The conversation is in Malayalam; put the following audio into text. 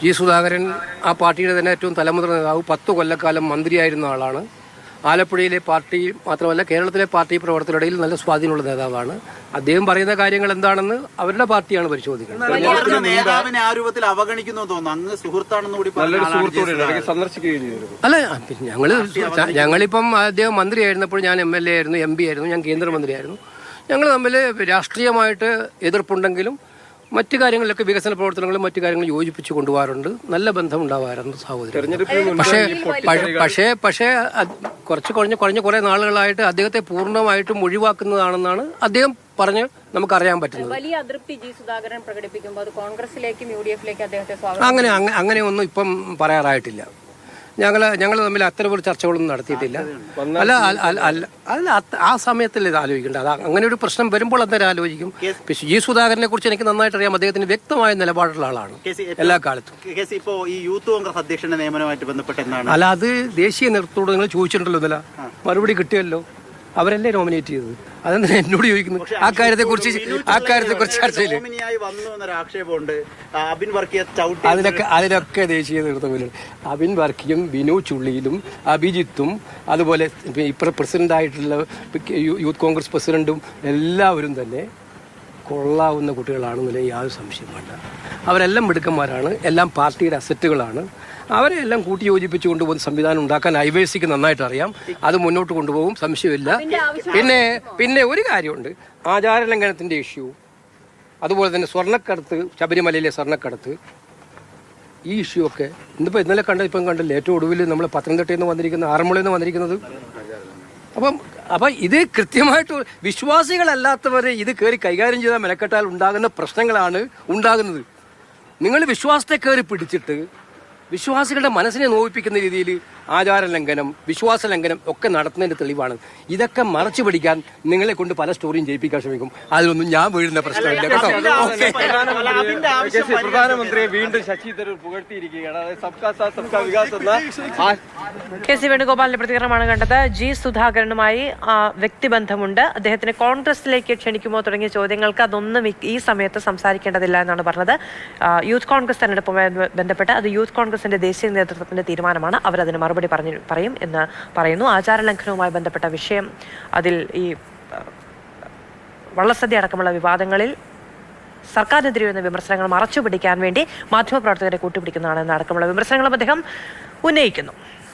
ജി സുധാകരൻ ആ പാർട്ടിയുടെ തന്നെ ഏറ്റവും തലമുതിർന്ന നേതാവ്, 10 കൊല്ലക്കാലം മന്ത്രിയായിരുന്ന ആളാണ്. ആലപ്പുഴയിലെ പാർട്ടി മാത്രമല്ല കേരളത്തിലെ പാർട്ടി പ്രവർത്തകരുടെ നല്ല സ്വാധീനമുള്ള നേതാവാണ്. അദ്ദേഹം പറയുന്ന കാര്യങ്ങൾ എന്താണെന്ന് അവരുടെ പാർട്ടിയാണ് പരിശോധിക്കുന്നത്. അല്ല, ഞങ്ങളിപ്പം അദ്ദേഹം മന്ത്രിയായിരുന്നപ്പോൾ ഞാൻ MLA ആയിരുന്നു, MP ആയിരുന്നു, ഞാൻ കേന്ദ്രമന്ത്രിയായിരുന്നു. ഞങ്ങൾ തമ്മിൽ രാഷ്ട്രീയമായിട്ട് എതിർപ്പുണ്ടെങ്കിലും മറ്റു കാര്യങ്ങളിലൊക്കെ വികസന പ്രവർത്തനങ്ങളും മറ്റു കാര്യങ്ങളും യോജിപ്പിച്ച് കൊണ്ടുപോകാറുണ്ട്. നല്ല ബന്ധം ഉണ്ടാവാറുണ്ട് സഹോദരൻ. പക്ഷേ കുറഞ്ഞ കുറെ നാളുകളായിട്ട് അദ്ദേഹത്തെ പൂർണ്ണമായിട്ടും ഒഴിവാക്കുന്നതാണെന്നാണ് അദ്ദേഹം പറഞ്ഞ് നമുക്കറിയാൻ പറ്റുന്നത്. വലിയ അതൃപ്തി ജി സുധാകരൻ പ്രകടിപ്പിക്കുമ്പോൾ കോൺഗ്രസിലേക്കും UDF-ലേക്ക് അദ്ദേഹത്തെ സ്വാഗതം അങ്ങനെയൊന്നും ഇപ്പം പറയാറായിട്ടില്ല. ഞങ്ങൾ തമ്മിൽ അത്തരം ഒരു ചർച്ചകളൊന്നും നടത്തിയിട്ടില്ല. അല്ല ആ സമയത്തല്ലേ ഇത് ആലോചിക്കേണ്ടത്. അത് അങ്ങനെ ഒരു പ്രശ്നം വരുമ്പോൾ അന്നേരം ആലോചിക്കും. ജി സുധാകരനെ കുറിച്ച് എനിക്ക് നന്നായിട്ട് അറിയാം. അദ്ദേഹത്തിന് വ്യക്തമായ നിലപാടുള്ള ആളാണ് എല്ലാ കാലത്തും. അല്ല, അത് ദേശീയ നേതൃത്വത്തോട് നിങ്ങൾ ചോദിച്ചിട്ടുണ്ടല്ലോ, ഇന്നലെ മറുപടി കിട്ടിയല്ലോ. അവരല്ലേ നോമിനേറ്റ് ചെയ്തത്. അതെന്താ എന്നോട് ചോദിക്കുന്നു? ആ കാര്യത്തെ കുറിച്ച് ചർച്ചയില് അതിലൊക്കെ ദേശീയ നേതൃത്വം അബിൻ വർക്കിയും ബിനു ചുള്ളിയിലും അഭിജിത്തും അതുപോലെ പ്രസിഡന്റായിട്ടുള്ള യൂത്ത് കോൺഗ്രസ് പ്രസിഡന്റും എല്ലാവരും തന്നെ കൊള്ളാവുന്ന കുട്ടികളാണെന്നില്ല യാതൊരു സംശയം വേണ്ട. അവരെല്ലാം മിടുക്കന്മാരാണ്, എല്ലാം പാർട്ടിയുടെ അസറ്റുകളാണ്. അവരെ എല്ലാം കൂട്ടി യോജിപ്പിച്ച് കൊണ്ടുപോകുന്ന സംവിധാനം ഉണ്ടാക്കാൻ ഐവേഴ്സിക്ക് നന്നായിട്ട് അറിയാം. അത് മുന്നോട്ട് കൊണ്ടുപോകും, സംശയമില്ല. പിന്നെ ഒരു കാര്യമുണ്ട്, ആചാരലംഘനത്തിന്റെ ഇഷ്യൂ, അതുപോലെ തന്നെ സ്വർണ്ണക്കടത്ത്, ശബരിമലയിലെ സ്വർണ്ണക്കടത്ത്, ഈ ഇഷ്യൂ ഒക്കെ ഇന്നലെ കണ്ടില്ലേ? ഏറ്റവും ഒടുവിൽ നമ്മൾ പത്തനംതിട്ടയിൽ നിന്ന് വന്നിരിക്കുന്ന, ആറന്മുളയിൽ നിന്ന് വന്നിരിക്കുന്നത്. അപ്പം ഇത് കൃത്യമായിട്ട് വിശ്വാസികളല്ലാത്തവരെ ഇത് കയറി കൈകാര്യം ചെയ്താൽ മെനക്കെട്ടാൽ ഉണ്ടാകുന്ന പ്രശ്നങ്ങളാണ് ഉണ്ടാകുന്നത്. നിങ്ങൾ വിശ്വാസത്തെ കയറി പിടിച്ചിട്ട് വിശ്വാസികളുടെ മനസ്സിനെ നോവിപ്പിക്കുന്ന രീതിയിൽ ആചാരലംഘനം, വിശ്വാസലംഘനം ഒക്കെ നടത്തുന്നതിന്റെ തെളിവാണ്. ഇതൊക്കെ മറച്ചു പിടിക്കാൻ നിങ്ങളെ കൊണ്ട് പല സ്റ്റോറിയും ജയിപ്പിക്കാൻ ശ്രമിക്കും. അതിലൊന്നും ഞാൻ വീഴുന്ന പ്രശ്നമില്ല കേട്ടോ. പ്രധാനമന്ത്രിയെ വീണ്ടും ശശി തരൂർ പുകഴ്ത്തിയിരിക്കുകയാണ്. KC വേണുഗോപാലിന്റെ പ്രതികരണമാണ് കണ്ടത്. ജി സുധാകരനുമായി വ്യക്തിബന്ധമുണ്ട്, അദ്ദേഹത്തിന് കോൺഗ്രസിലേക്ക് ക്ഷണിക്കുമോ തുടങ്ങിയ ചോദ്യങ്ങൾക്ക് അതൊന്നും ഈ സമയത്ത് സംസാരിക്കേണ്ടതില്ല എന്നാണ് പറഞ്ഞത്. യൂത്ത് കോൺഗ്രസ് തെരഞ്ഞെടുപ്പുമായി ബന്ധപ്പെട്ട് അത് യൂത്ത് കോൺഗ്രസിന്റെ ദേശീയ നേതൃത്വത്തിന്റെ തീരുമാനമാണ്. അവരതിന് മറുപടി പറയും എന്ന് പറയുന്നു. ആചാരലംഘനവുമായി ബന്ധപ്പെട്ട വിഷയം, അതിൽ ഈ വള്ളസദ്യ അടക്കമുള്ള വിവാദങ്ങളിൽ സർക്കാരിനെതിരെ വരുന്ന വിമർശനങ്ങൾ മറച്ചുപിടിക്കാൻ വേണ്ടി മാധ്യമപ്രവർത്തകരെ കൂട്ടുപിടിക്കുന്നതാണ് എന്നടക്കമുള്ള വിമർശനങ്ങളും അദ്ദേഹം ഉന്നയിക്കുന്നു.